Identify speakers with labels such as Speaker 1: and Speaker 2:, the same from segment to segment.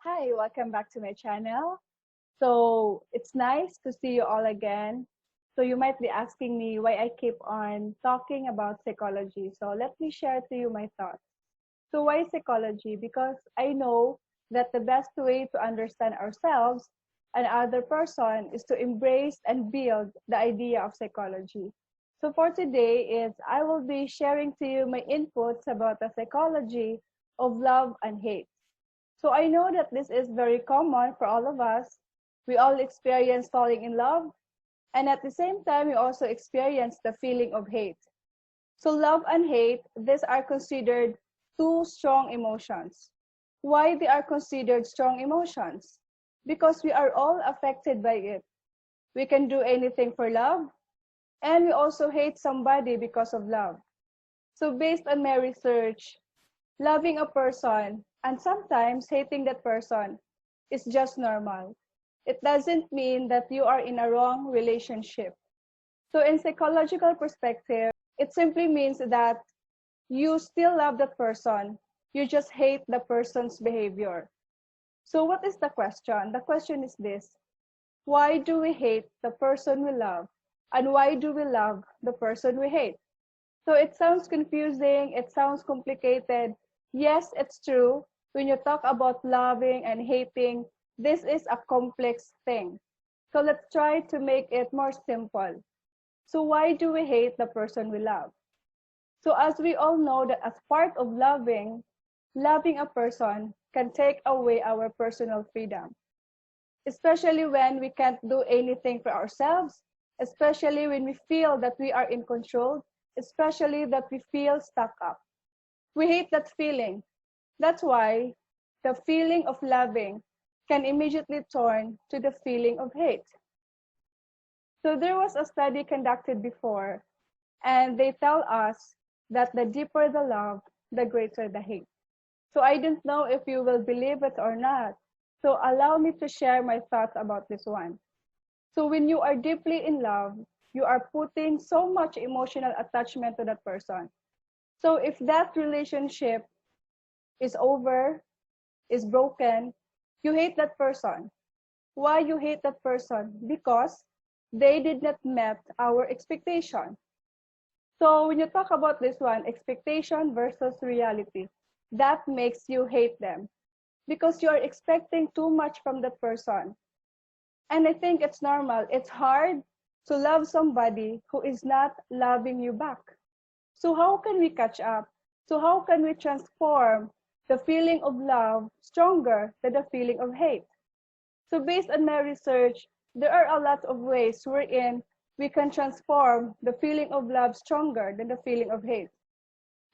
Speaker 1: Hi, welcome back to my channel. So it's nice to see you all again. So you might be asking me why I keep on talking about psychology. So let me share to you my thoughts. So why psychology? Because I know that the best way to understand ourselves and other person is to embrace and build the idea of psychology. So for today is I will be sharing to you my inputs about the psychology of love and hate. So I know that this is very common for all of us. We all experience falling in love, and at the same time, we also experience the feeling of hate. So love and hate, these are considered two strong emotions. Why they are considered strong emotions? Because we are all affected by it. We can do anything for love, and we also hate somebody because of love. So based on my research, loving a person and sometimes hating that person is just normal. It doesn't mean that you are in a wrong relationship. So in psychological perspective, it simply means that you still love that person. You just hate the person's behavior. So what is the question? The question is this. Why do we hate the person we love? And why do we love the person we hate? So it sounds confusing, it sounds complicated. Yes, it's true. When you talk about loving and hating, this is a complex thing. So let's try to make it more simple. So why do we hate the person we love? So as we all know that as part of loving a person can take away our personal freedom, especially when we can't do anything for ourselves, especially when we feel that we are in control, especially that we feel stuck up. We hate that feeling. That's why the feeling of loving can immediately turn to the feeling of hate. So there was a study conducted before, and they tell us that the deeper the love, the greater the hate. So I don't know if you will believe it or not. So allow me to share my thoughts about this one. So when you are deeply in love, you are putting so much emotional attachment to that person. So if that relationship is over, is broken, you hate that person. Why you hate that person? Because they did not met our expectation. So when you talk about this one, expectation versus reality, that makes you hate them because you are expecting too much from that person. And I think it's normal. It's hard to love somebody who is not loving you back. So how can we catch up? So how can we transform the feeling of love stronger than the feeling of hate? So based on my research, there are a lot of ways wherein we can transform the feeling of love stronger than the feeling of hate.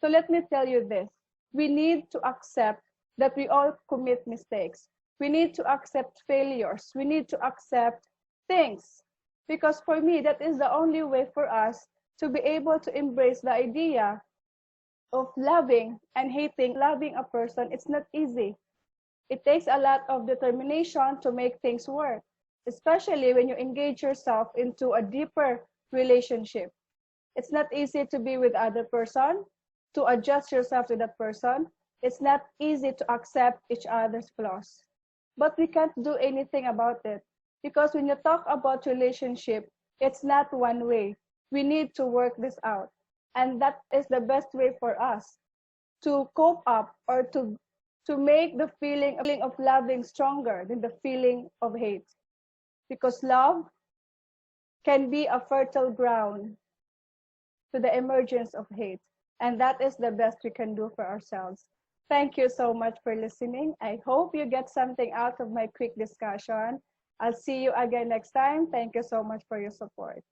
Speaker 1: So let me tell you this. We need to accept that we all commit mistakes. We need to accept failures. We need to accept things. Because for me, that is the only way for us to be able to embrace the idea of loving and hating. Loving a person, it's not easy. It takes a lot of determination to make things work, especially when you engage yourself into a deeper relationship. It's not easy to be with other person, to adjust yourself to that person. It's not easy to accept each other's flaws. But we can't do anything about it because when you talk about relationship, it's not one way. We need to work this out. And that is the best way for us to cope up or to make the feeling of loving stronger than the feeling of hate. Because love can be a fertile ground to the emergence of hate. And that is the best we can do for ourselves. Thank you so much for listening. I hope you get something out of my quick discussion. I'll see you again next time. Thank you so much for your support.